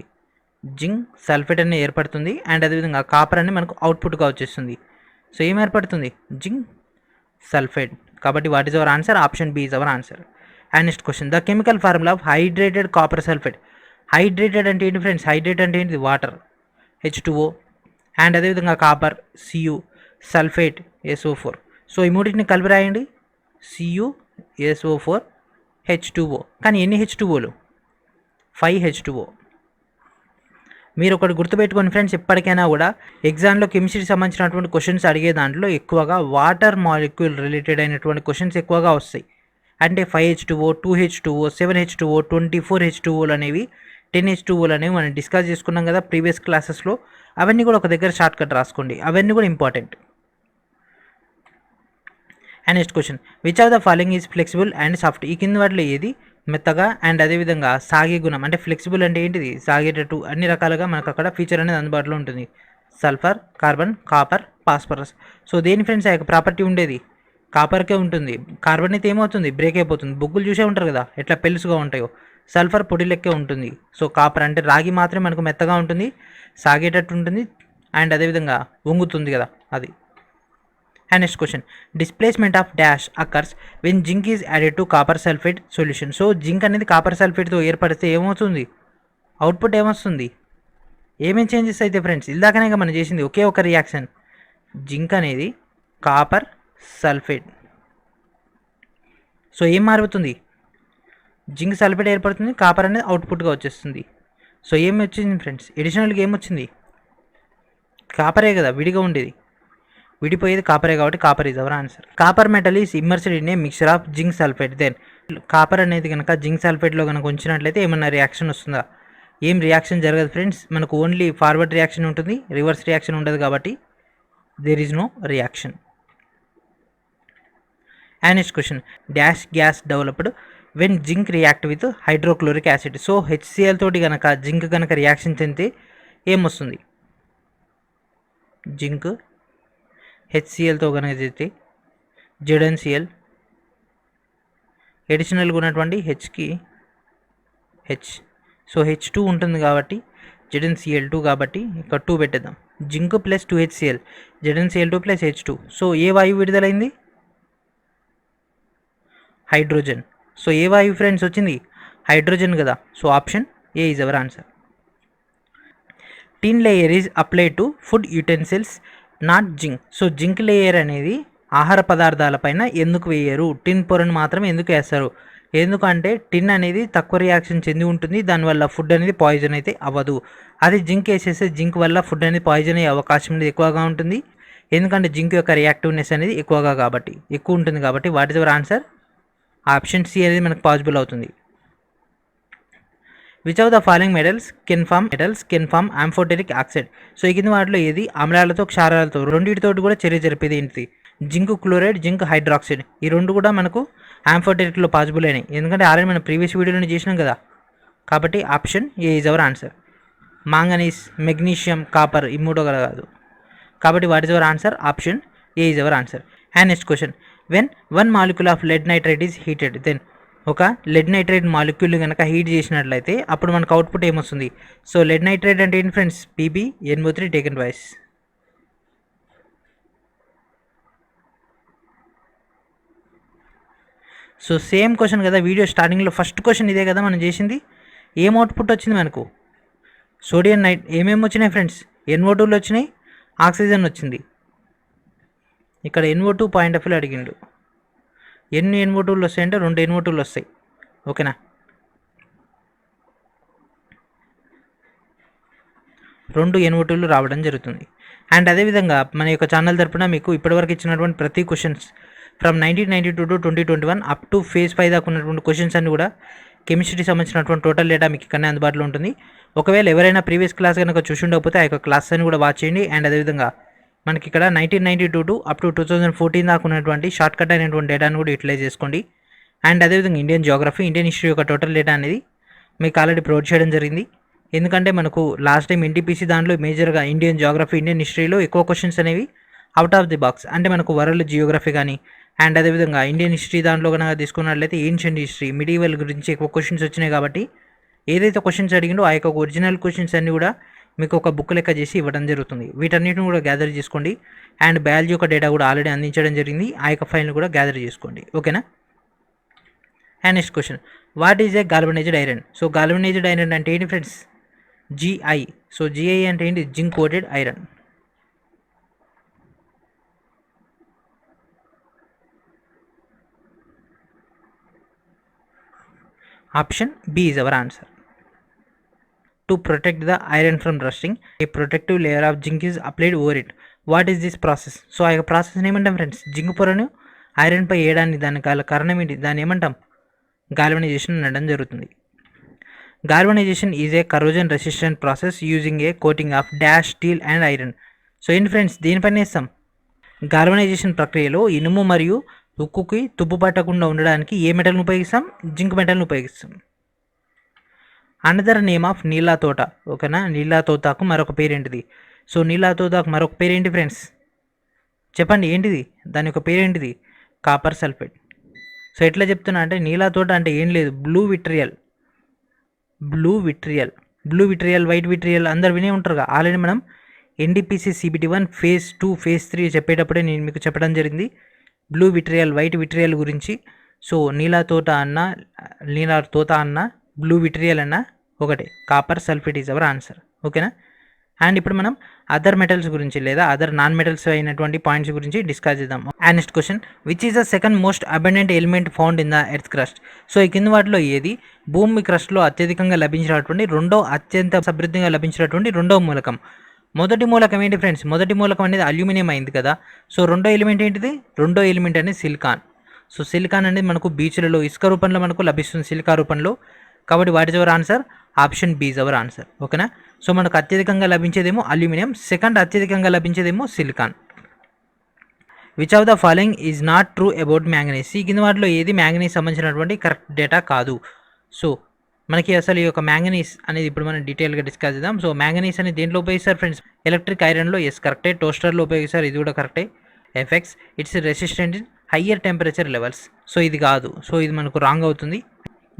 జింక్ సల్ఫేట్ అనేది ఏర్పడుతుంది. అండ్ అదేవిధంగా కాపర్ అనేది మనకు అవుట్పుట్గా వచ్చేస్తుంది. సో ఏం ఏర్పడుతుంది, జింక్ సల్ఫేట్. కాబట్టి what is our answer, option B is our answer. And next question, the chemical formula of hydrated copper sulphate. Hydrated అంటే ఏంటి ఫ్రెండ్స్, హైడ్రేట్ అంటే ఏంటిది, వాటర్ H2O, అండ్ అదేవిధంగా copper Cu, sulphate SO4. So ఈ మూడింటిని కలిపి రాయండి, CuSO4 H2O. కానీ ఎన్ని H2Oలు, 5 H2O. మీరు ఒకటి గుర్తుపెట్టుకోండి ఫ్రెండ్స్, ఎప్పటికైనా కూడా ఎగ్జామ్లో కెమిస్ట్రీకి సంబంధించినటువంటి క్వశ్చన్స్ అడిగే దాంట్లో ఎక్కువగా వాటర్ మాలిక్యూల్ రిలేటెడ్ అయినటువంటి క్వశ్చన్స్ ఎక్కువగా వస్తాయి. అంటే 5H2O, 2H2O, 7H2O, 24H2Oలు అనేవి, 10H2Oలు అనేవి మనం డిస్కస్ చేసుకున్నాం కదా ప్రీవియస్ క్లాసెస్లో. అవన్నీ కూడా ఒక దగ్గర షార్ట్ కట్ రాసుకోండి, అవన్నీ కూడా important. And next question, which of the following is flexible and soft. ఈ కింద వాటిలో ఏది మెత్తగా అండ్ అదేవిధంగా సాగే గుణం, అంటే ఫ్లెక్సిబుల్ అంటే ఏంటిది, సాగేటట్టు అన్ని రకాలుగా మనకు అక్కడ ఫీచర్ అనేది అందుబాటులో ఉంటుంది. Sulphur, carbon, copper, phosphorus. So దేని ఫ్రెండ్స్ ఆ యొక్క ప్రాపర్టీ ఉండేది, కాపర్కే ఉంటుంది. కార్బన్ అయితే ఏమవుతుంది, బ్రేక్ అయిపోతుంది. బొగ్గులు చూసే ఉంటారు కదా ఎట్లా పెలుసుగా ఉంటాయో, సల్ఫర్ పొడి లెక్కే ఉంటుంది. సో కాపర్ అంటే రాగి మాత్రమే మనకు మెత్తగా ఉంటుంది, సాగేటట్టు ఉంటుంది, అండ్ అదేవిధంగా వంగుతుంది కదా అది. And next question, displacement of dash occurs when zinc is added to copper sulphate solution. So zinc అనేది కాపర్ సల్ఫేట్తో ఏర్పడితే ఏమవుతుంది, అవుట్పుట్ ఏమొస్తుంది, ఏమేమి చేంజెస్ అయితే ఫ్రెండ్స్, ఇందాకనే మనం చేసింది ఒకే ఒక రియాక్షన్, జింక్ అనేది కాపర్ సల్ఫేట్. సో ఏం మారుతుంది, జింక్ సల్ఫేట్ ఏర్పడుతుంది, కాపర్ అనేది అవుట్పుట్గా వచ్చేస్తుంది. సో ఏమి వచ్చింది ఫ్రెండ్స్, ఎడిషనల్గా ఏమొచ్చింది, కాపరే కదా విడిగా ఉండేది, విడిపోయేది కాపరే కాబట్టి copper is our answer. Copper metal is immersed in a mixture of zinc sulphate. Then copper అనేది కనుక జింక్ సల్ఫేట్లో కనుక ఉంచినట్లయితే ఏమన్నా రియాక్షన్ వస్తుందా, ఏం రియాక్షన్ జరగదు ఫ్రెండ్స్. మనకు ఓన్లీ ఫార్వర్డ్ రియాక్షన్ ఉంటుంది, రివర్స్ రియాక్షన్ ఉండదు కాబట్టి there is no reaction. And next question, dash gas developed when zinc react with hydrochloric acid. So HCl తోటి కనుక జింక్ కనుక రియాక్షన్ చెందితే ఏమొస్తుంది, జింక్ HClతో కనుక చేస్తే ZnCl, ఎడిషనల్గా ఉన్నటువంటి హెచ్కి హెచ్, సో H2 ఉంటుంది కాబట్టి ZnCl2 కాబట్టి ఇక్కడ 2 పెట్టేద్దాం. Zinc plus 2HCl, ZnCl2 plus H2. So ఏ వాయువు విడుదలైంది, హైడ్రోజన్. సో ఏ వాయువు ఫ్రెండ్స్ వచ్చింది, హైడ్రోజన్ కదా. So option A is our answer. Tin layer is applied to food utensils not zinc. So zinc layer అనేది ఆహార పదార్థాలపైన ఎందుకు వేయరు, టిన్ పొరను మాత్రమే ఎందుకు వేస్తారు, ఎందుకంటే టిన్ అనేది తక్కువ రియాక్షన్ చెంది ఉంటుంది, దానివల్ల ఫుడ్ అనేది పాయిజన్ అయితే అవ్వదు. అది జింక్ వేసేస్తే జింక్ వల్ల ఫుడ్ అనేది పాయిజన్ అయ్యే అవకాశం అనేది ఎక్కువగా ఉంటుంది, ఎందుకంటే జింక్ యొక్క రియాక్టివ్నెస్ అనేది ఎక్కువ ఉంటుంది కాబట్టి what is our answer, option C అనేది మనకు పాసిబుల్ అవుతుంది. Which of the following metals can form amphoteric oxide. So ఈ కింద వాటిలో ఏది ఆమ్లాలతో క్షారాలతో రెండింటితోటి కూడా చర్య జరిపేది ఏంటిది, జింక్ క్లోరైడ్, జింక్ హైడ్రాక్సైడ్. ఈ రెండు కూడా మనకు ఆంఫోటెరిక్లో పాసిబుల్ అయినాయి, ఎందుకంటే ఆల్రెడీ మనం ప్రీవియస్ వీడియోలో చేసినాం కదా. కాబట్టి option A is our answer. Manganese, magnesium, copper ఈ మూడో కాదు కాబట్టి what is our answer, option A is our answer. And next question, when 1 molecule of lead nitrate is heated then. ఒక లెడ్ నైట్రేట్ మాలిక్యూల్ కనుక heat చేసినట్లయితే అప్పుడు మనకు output ఏమొస్తుంది. సో లెడ్ నైట్రేట్ అంటే ఏంటి friends, PbNO3 taken twice. So same question కదా, video స్టార్టింగ్లో ఫస్ట్ క్వశ్చన్ ఇదే కదా మనం చేసింది. ఏం అవుట్పుట్ వచ్చింది మనకు? సోడియం నైట్ ఏమేమి వచ్చినాయి ఫ్రెండ్స్? NO2లు వచ్చినాయి, ఆక్సిజన్ వచ్చింది. ఇక్కడ NO2 పాయింట్ ఆఫ్ వ్యూ అడిగిండు. ఎన్ని NO2లు వస్తాయంటే 2 NO2లు వస్తాయి. ఓకేనా, 2 NO2లు రావడం జరుగుతుంది. అండ్ అదేవిధంగా మన యొక్క ఛానల్ తరపున మీకు ఇప్పటివరకు ఇచ్చినటువంటి ప్రతి questions from 1992 to 2021 up to phase 5 దాకా ఉన్నటువంటి క్వశ్చన్స్ అన్ని కూడా కెమిస్ట్రీకి సంబంధించినటువంటి టోటల్ డేటా మీకు ఇక్కడనే అందుబాటులో ఉంటుంది. ఒకవేళ ఎవరైనా ప్రీవియస్ క్లాస్ కనుక చూసి ఉండకపోతే ఆ యొక్క క్లాస్ అని కూడా వాచ్ చేయండి. అండ్ అదేవిధంగా మనకి ఇక్కడ 1992 టు అప్ టు 2014 దాకా ఉన్నటువంటి షార్ట్ కట్ అయినటువంటి డేటాను కూడా యూటిలైజ్ చేసుకోండి. అండ్ అదేవిధంగా ఇండియన్ జియోగ్రఫీ, ఇండియన్ హిస్టరీ యొక్క టోటల్ డేటా అనేది మీకు ఆల్రెడీ ప్రొవైడ్ చేయడం జరిగింది. ఎందుకంటే మనకు లాస్ట్ టైం ఎన్టీపీసీ దాంట్లో మేజర్గా ఇండియన్ జియోగ్రఫీ, ఇండియన్ హిస్టరీలో ఎక్కువ క్వశ్చన్స్ అనేవి అవుట్ ఆఫ్ ది బాక్స్, అంటే మనకు వరల్డ్ జియోగ్రఫీ కానీ అండ్ అదేవిధంగా ఇండియన్ హిస్టరీ దాంట్లో కనుక తీసుకున్నట్లయితే ఏన్షియంట్ హిస్టరీ, మిడివల్ గురించి ఎక్కువ క్వశ్చన్స్ వచ్చినాయి. కాబట్టి ఏదైతే క్వశ్చన్స్ అడిగిండో ఆ యొక్క ఒరిజినల్ క్వశ్చన్స్ అన్ని కూడా మీకు ఒక బుక్ లెక్క చేసి ఇవ్వడం జరుగుతుంది. వీటన్నిటిని కూడా గ్యాదర్ చేసుకోండి. అండ్ బయాలజీ యొక్క డేటా కూడా ఆల్రెడీ అందించడం జరిగింది. ఆ యొక్క ఫైల్ని కూడా గ్యాదర్ చేసుకోండి. ఓకేనా. And next question, what is a galvanised iron? So galvanised iron అంటే ఏంటి ఫ్రెండ్స్? GI. సో GI అంటే ఏంటి? Zinc coated iron. Option B is our answer. To protect the iron from rusting, a protective layer of zinc is applied over it. What is this process? So ఆ యొక్క process ఏమంటాం friends? Zinc పొరను iron పై వేయడానికి దానికి గల కారణం ఏంటి? దాన్ని ఏమంటాం? గాల్వనైజేషన్ అనడం జరుగుతుంది. Galvanisation is a corrosion resistant process using a coating of dash, steel and iron. So ఏంటి ఫ్రెండ్స్, దేనిపైన వేస్తాం? గాల్వనైజేషన్ ప్రక్రియలో ఇనుము మరియు ఉక్కుకి తుప్పు పట్టకుండా ఉండడానికి ఏ మెటల్ని ఉపయోగిస్తాం? జింక్ మెటల్ని ఉపయోగిస్తాం. అనదర్ నేమ్ ఆఫ్ నీలా తోట. ఓకేనా, నీలా తోతాకు మరొక పేరేంటిది? సో నీలా తోతాకు మరొక పేరేంటి ఫ్రెండ్స్? చెప్పండి, ఏంటిది దాని యొక్క పేరేంటిది? Copper sulphate. సో ఎట్లా చెప్తున్నా అంటే నీలా తోట అంటే ఏం లేదు, బ్లూ విట్రియల్, వైట్ విట్రియల్ అందరు వినే ఉంటారుగా. ఆల్రెడీ మనం NDPC CBT 1 ఫేజ్ 2 ఫేజ్ 3 చెప్పేటప్పుడే నేను మీకు చెప్పడం జరిగింది బ్లూ విట్రియల్, వైట్ విట్రియల్ గురించి. సో నీలా తోట అన్న బ్లూ విట్రియల్ అన్న ఒకటే. Copper sulphate is our answer. ఓకేనా. అండ్ ఇప్పుడు మనం అదర్ మెటల్స్ గురించి లేదా అదర్ నాన్ మెటల్స్ అయినటువంటి పాయింట్స్ గురించి డిస్కస్ చేద్దాం. And next question, which is the second most abundant element found in the earth crust? So ఈ కింద వాటిలో ఏది భూమి క్రస్ట్లో అత్యధికంగా లభించినటువంటి అత్యంత సమృద్ధిగా లభించినటువంటి రెండో మూలకం? మొదటి మూలకం ఏంటి ఫ్రెండ్స్? మొదటి మూలకం అనేది అల్యూమినియం అయింది కదా. సో రెండో ఎలిమెంట్ ఏంటిది? రెండో ఎలిమెంట్ అనేది సిలికాన్. సో సిలికాన్ అనేది మనకు బీచ్లలో ఇసుక రూపంలో మనకు లభిస్తుంది, సిలికా రూపంలో. కాబట్టి what is our answer? Option B is our answer. ఓకేనా. సో మనకు అత్యధికంగా లభించేదేమో అల్యూమినియం, సెకండ్ అత్యధికంగా లభించేదేమో silicon. Which of the following is not true about manganese? ఈ కింద వాటిలో ఏది మ్యాంగనీస్ సంబంధించినటువంటి కరెక్ట్ డేటా కాదు? సో మనకి అసలు ఈ యొక్క మ్యాంగనీస్ అనేది ఇప్పుడు మనం డీటెయిల్గా డిస్కస్ చేద్దాం. సో మ్యాంగనీస్ అనేది దేంట్లో ఉపయోగిస్తారు ఫ్రెండ్స్? ఎలక్ట్రిక్ ఐరన్లో. ఎస్ కరెక్టే. టోస్టర్లో ఉపయోగిస్తారు, ఇది కూడా కరెక్టే. Effects its resistant in higher temperature levels. So ఇది కాదు, సో ఇది మనకు రాంగ్ అవుతుంది.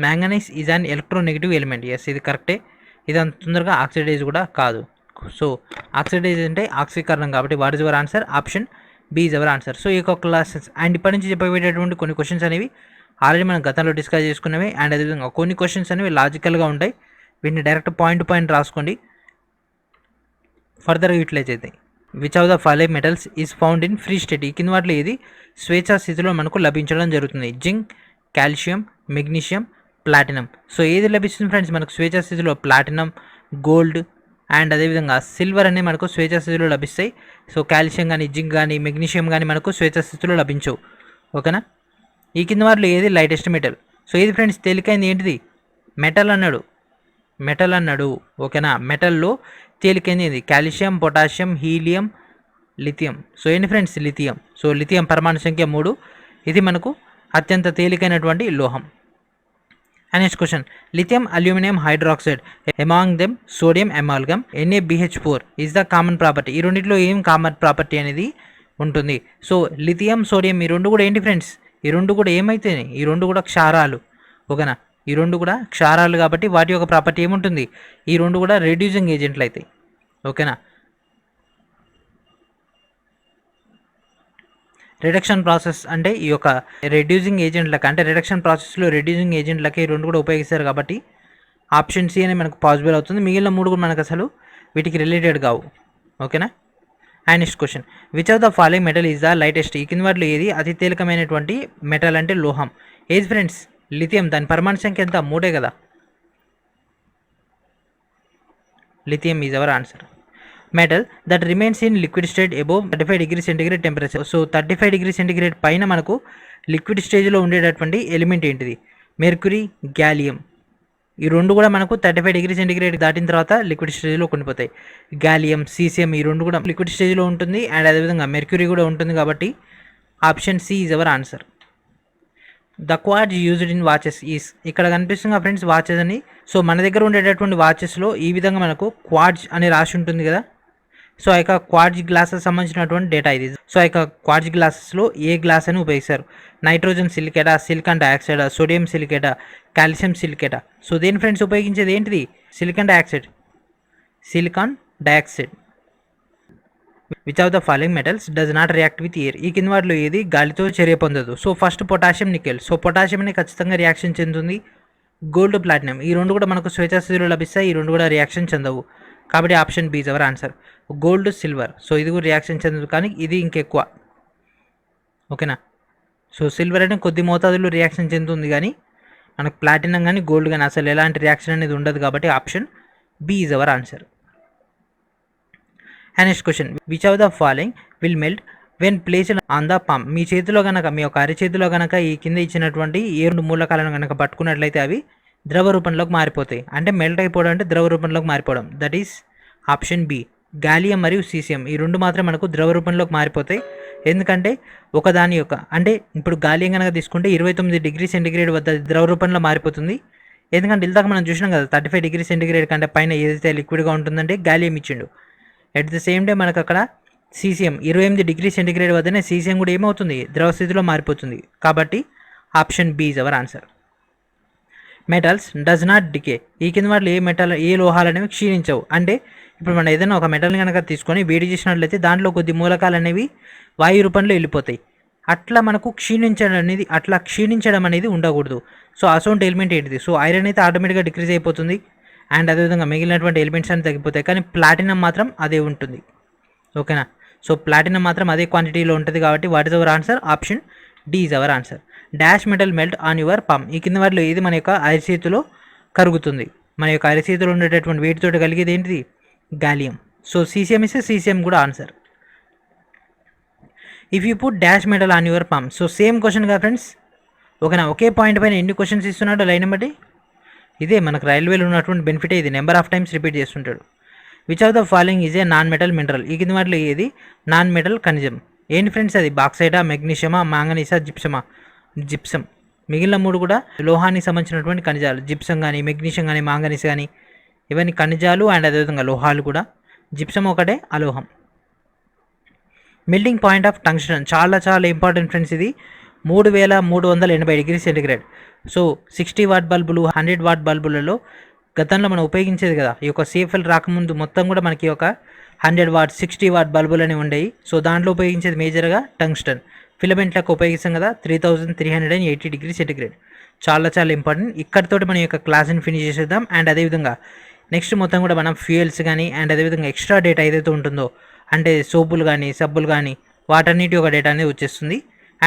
Manganese is an electronegative element. Yes ఇది కరెక్టే. ఇది అంత తొందరగా ఆక్సిడైజ్ కూడా కాదు. సో ఆక్సిడైజ్ అంటే ఆక్సీకరణం, కాబట్టి what is our answer? Option B is our answer. So ఈ యొక్క క్లాసెస్ అండ్ ఇప్పటి నుంచి చెప్పబోయేటటువంటి కొన్ని క్వశ్చన్స్ అనేవి ఆల్రెడీ మనం గతంలో డిస్కస్ చేసుకున్నవి. అండ్ అదేవిధంగా కొన్ని క్వశ్చన్స్ అనేవి లాజికల్గా ఉంటాయి, వీటిని డైరెక్ట్ పాయింట్ టు పాయింట్ రాసుకోండి, ఫర్దర్గా యూటిలైజ్ అవుతాయి. Which of the following metals is found in free state? ఈ కింద వాటిలో ఏది స్వేచ్ఛా స్థితిలో మనకు లభించడం జరుగుతుంది? Zinc, calcium, magnesium, platinum. So ఏది లభిస్తుంది ఫ్రెండ్స్ మనకు స్వేచ్ఛా స్థితిలో? ప్లాటినం, గోల్డ్ అండ్ అదేవిధంగా సిల్వర్ అనేవి మనకు స్వేచ్ఛా స్థితిలో లభిస్తాయి. సో కాల్షియం కానీ, జింక్ కానీ, మెగ్నీషియం కానీ మనకు స్వేచ్ఛా స్థితిలో లభించవు. ఓకేనా. ఈ కింద వాటిలో ఏది లైటెస్ట్ మెటల్? సో ఏది ఫ్రెండ్స్ తేలికైంది? ఏంటిది? మెటల్ అన్నాడు. ఓకేనా. మెటల్లో తేలికైంది ఏది? Calcium, potassium, helium, lithium. So ఏంటి ఫ్రెండ్స్? లిథియం. సో లిథియం పరమాణు సంఖ్య 3, ఇది మనకు అత్యంత తేలికైనటువంటి లోహం. And next question, lithium aluminium hydroxide among them sodium amalgam NaBH4 is the common property. ఈ రెండింటిలో ఏం కామన్ ప్రాపర్టీ అనేది ఉంటుంది? సో లిథియం, సోడియం ఈ రెండు కూడా ఏంటి ఫ్రెండ్స్? ఈ రెండు కూడా ఏమైతే? ఈ రెండు కూడా క్షారాలు. ఓకేనా. ఈ రెండు కూడా క్షారాలు కాబట్టి వాటి యొక్క ప్రాపర్టీ ఏముంటుంది? ఈ రెండు కూడా రెడ్యూసింగ్ ఏజెంట్లు అవుతాయి. ఓకేనా. రిడక్షన్ ప్రాసెస్ అంటే ఈ యొక్క రెడ్యూసింగ్ ఏజెంట్లకు, అంటే రిడక్షన్ ప్రాసెస్లో రెడ్యూసింగ్ ఏజెంట్లకి ఈ రెండు కూడా ఉపయోగిస్తారు కాబట్టి ఆప్షన్ సి అనే మనకు పాసిబుల్ అవుతుంది. మిగిలిన 3 కూడా మనకు అసలు వీటికి రిలేటెడ్ కావు. ఓకేనా. And next question, which of the following metal is the lightest? ఈ కింద వాటిలో ఏది అతి తేలికమైనటువంటి మెటల్ అంటే లోహం? ఏది ఫ్రెండ్స్? లిథియం. దాని పరమాణు సంఖ్య ఎంత? 3 కదా. Lithium is our answer. Metal that remains in liquid state above 35 degree centigrade temperature. So 35 degree centigrade పైన మనకు లిక్విడ్ స్టేజ్లో ఉండేటటువంటి ఎలిమెంట్ ఏంటిది? Mercury, gallium. ఈ రెండు కూడా మనకు 35 డిగ్రీ సెంటిగ్రేడ్ దాటిన తర్వాత లిక్విడ్ స్టేజ్లో కొనిపోతాయి. గ్యాలియం, సీసియం ఈ రెండు కూడా లిక్విడ్ స్టేజ్లో ఉంటుంది. అండ్ అదేవిధంగా మెర్క్యూరీ కూడా ఉంటుంది. కాబట్టి option c is our answer. The quartz used in watches is. ఇక్కడ కనిపిస్తుంది ఫ్రెండ్స్ వాచెస్ అని. సో మన దగ్గర ఉండేటటువంటి వాచెస్లో ఈ విధంగా మనకు క్వార్ట్జ్ అని రాసి ఉంటుంది కదా. సో ఆ యొక్క క్వార్ట్జ్ గ్లాసెస్ సంబంధించినటువంటి డేటా ఇది. సో ఆ యొక్క క్వార్ట్జ్ గ్లాసెస్లో ఏ గ్లాస్ అని ఉపయోగిస్తారు? నైట్రోజన్ సిలికేటా, సిలికాన్ డయాక్సైడా, సోడియం సిలికేటా, కాల్షియం సిలికేటా. సో దేని ఫ్రెండ్స్ ఉపయోగించేది ఏంటిది? Silicon dioxide. Silicon dioxide. Which of the following metals does not react with air? ఈ కింద వాటిలో ఏది గాలితో చర్య పొందదు? So first potassium, nickel. So పొటాషియంని ఖచ్చితంగా రియాక్షన్ చెందుతుంది. గోల్డ్, ప్లాటినం ఈ రెండు కూడా మనకు స్వేచ్ఛాస్థితిలో లభిస్తాయి. ఈ రెండు కూడా రియాక్షన్ చెందవు. కాబట్టి option B is our answer. Gold, silver. So ఇది కూడా రియాక్షన్ చెందదు, కానీ ఇది ఇంకెక్కువ. ఓకేనా. సో సిల్వర్ అంటే కొద్ది మోతాదులో రియాక్షన్ చెందుతుంది, కానీ మనకు ప్లాటినం కానీ గోల్డ్ కానీ అసలు ఎలాంటి రియాక్షన్ అనేది ఉండదు. కాబట్టి option B is our answer. And next question, which of the following will melt when placed on the palm? మీ చేతిలో కనుక, మీ యొక్క అరిచేతిలో కనుక ఈ కింద ఇచ్చినటువంటి ఏ రెండు మూలకాలను కనుక పట్టుకున్నట్లయితే అవి ద్రవ రూపంలోకి మారిపోతాయి. అంటే మెల్ట్ అయిపోవడం అంటే ద్రవ రూపంలోకి మారిపోవడం. That is option B. Gallium మరియు సీసియం ఈ రెండు మాత్రం మనకు ద్రవ రూపంలోకి మారిపోతాయి. ఎందుకంటే ఒకదాని యొక్క అంటే ఇప్పుడు గాలియం కనుక తీసుకుంటే 29 డిగ్రీ సెంటిగ్రేడ్ వద్ద ద్రవ రూపంలో మారిపోతుంది. ఎందుకంటే ఇందాక మనం చూసినాం కదా 35 డిగ్రీ సెంటిగ్రేడ్ కంటే పైన ఏదైతే లిక్విడ్గా ఉంటుందంటే గాలియం ఇచ్చిండు. అట్ ద సేమ్ టైం మనకు అక్కడ సీసియం 28 డిగ్రీ సెంటిగ్రేడ్ వద్దనే సీసియం కూడా ఏమవుతుంది? ద్రవ స్థితిలో మారిపోతుంది. కాబట్టి option B is our answer. Metals does not decay. ఈ కింద వాటిలో ఏ లోహాలు అనేవి క్షీణించవు? అంటే ఇప్పుడు మనం ఏదైనా ఒక మెటల్ని కనుక తీసుకొని వేడి చేసినట్లయితే దాంట్లో కొద్ది మూలకాలు అనేవి వాయు రూపంలో వెళ్ళిపోతాయి. అట్లా మనకు క్షీణించడం అనేది ఉండకూడదు. సో అసోంటి ఎలిమెంట్ ఏంటిది? సో ఐరన్ అయితే ఆటోమేటిక్గా డిక్రీజ్ అయిపోతుంది. అండ్ అదేవిధంగా మిగిలినటువంటి ఎలిమెంట్స్ అన్ని తగ్గిపోతాయి. కానీ ప్లాటినం మాత్రం అదే ఉంటుంది. ఓకేనా. సో ప్లాటినం మాత్రం అదే క్వాంటిటీలో ఉంటుంది. కాబట్టి what is our answer? Option D is our answer. Dash metal melt on your palm. ఈ కింద వాటిలో ఏది మన యొక్క అరిచేతిలో కరుగుతుంది? మన యొక్క అరిచేతిలో ఉండేటటువంటి వేటితోటి కలిగేది ఏంటిది? గాలియం. సో సీసియం ఇస్తే సీసియం కూడా answer. If you put dash metal on your palm. So same question కదా ఫ్రెండ్స్. ఓకేనా. ఒకే పాయింట్ పైన ఎన్ని క్వశ్చన్స్ ఇస్తున్నాడో లైన్ బట్టి ఇదే మనకు రైల్వేలో ఉన్నటువంటి బెనిఫిటే ఇది. నెంబర్ ఆఫ్ టైమ్స్ రిపీట్ చేస్తుంటాడు. Which of the following is a non metal mineral? ఈ కింద వాటిలో ఏది నాన్ మెటల్ ఖనిజం? ఏంటి ఫ్రెండ్స్ అది? బాక్సైటా, మెగ్నీషియమా, మాంగనీసా, జిప్సమా? జిప్సం. మిగిలిన 3 కూడా లోహానికి సంబంధించినటువంటి ఖనిజాలు. జిప్సం కానీ, మెగ్నీషియం కానీ, మాంగనీస్ కానీ ఇవన్నీ ఖనిజాలు. అండ్ అదేవిధంగా లోహాలు కూడా. జిప్సం ఒకటే అలోహం. మెల్టింగ్ పాయింట్ ఆఫ్ టంగ్స్టన్ చాలా చాలా ఇంపార్టెంట్ ఫ్రెండ్స్. ఇది 3380 డిగ్రీ సెంటిగ్రేడ్. సో 60 వాట్ బల్బులు, 100 వాట్ బల్బులలో గతంలో మనం ఉపయోగించేది కదా. ఈ యొక్క సిఎఫ్ఎల్ రాకముందు మొత్తం కూడా మనకి ఒక 100 వాట్, 60 వాట్ బల్బులు అనేవి ఉండేవి. సో దాంట్లో ఉపయోగించేది మేజర్గా టంగ్స్టన్. ఫిలమెంట్లకు ఉపయోగిస్తాం కదా 3380 డిగ్రీ సెంటిగ్రేడ్. చాలా చాలా ఇంపార్టెంట్. ఇక్కడితోటి మన యొక్క క్లాస్ని ఫినిష్ చేసేద్దాం. అండ్ అదేవిధంగా నెక్స్ట్ మొత్తం కూడా మనం ఫ్యూయల్స్ కానీ అండ్ అదేవిధంగా ఎక్స్ట్రా డేటా ఏదైతే ఉంటుందో అంటే సోపులు కానీ సబ్బులు కానీ వాటన్నిటి యొక్క డేటా అనేది వచ్చేస్తుంది.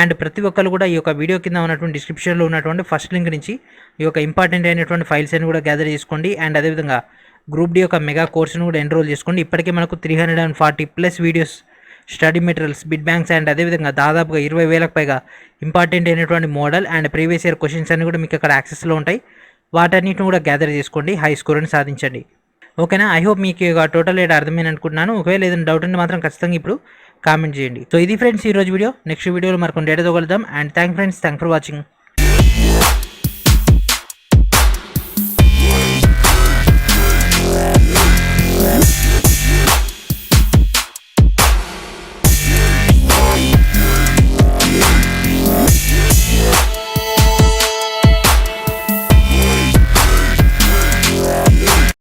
అండ్ ప్రతి ఒక్కరు కూడా ఈ యొక్క వీడియో కింద ఉన్నటువంటి డిస్క్రిప్షన్లో ఉన్నటువంటి ఫస్ట్ లింక్ నుంచి ఈ యొక్క ఇంపార్టెంట్ అయినటువంటి ఫైల్స్ అని కూడా గ్యాదర్ చేసుకోండి. అండ్ అదేవిధంగా గ్రూప్ డి యొక్క మెగా కోర్సును కూడా ఎన్రోల్ చేసుకోండి. ఇప్పటికే మనకు 340+ videos, study materials, bit banks and అదేవిధంగా దాదాపుగా 20,000కు పైగా ఇంపార్టెంట్ అయినటువంటి model and previous year questions అన్ని కూడా మీకు అక్కడ యాక్సెస్లో ఉంటాయి. వాటన్నిటిని కూడా గ్యాదర్ చేసుకోండి. హై స్కోర్ని సాధించండి. ఓకేనా. ఐ హోప్ మీకు ఇక టోటల్ డేటా అర్థమైంది అనుకుంటున్నాను. ఒకవేళ ఏదైనా డౌట్ ఉంటే మాత్రం ఖచ్చితంగా ఇప్పుడు కామెంట్ చేయండి. సో ఇది ఫ్రెండ్స్ ఈరోజు వీడియో. నెక్స్ట్ వీడియోలో మరికొన్ని డేటాతో కలుద్దాం. And thank for watching.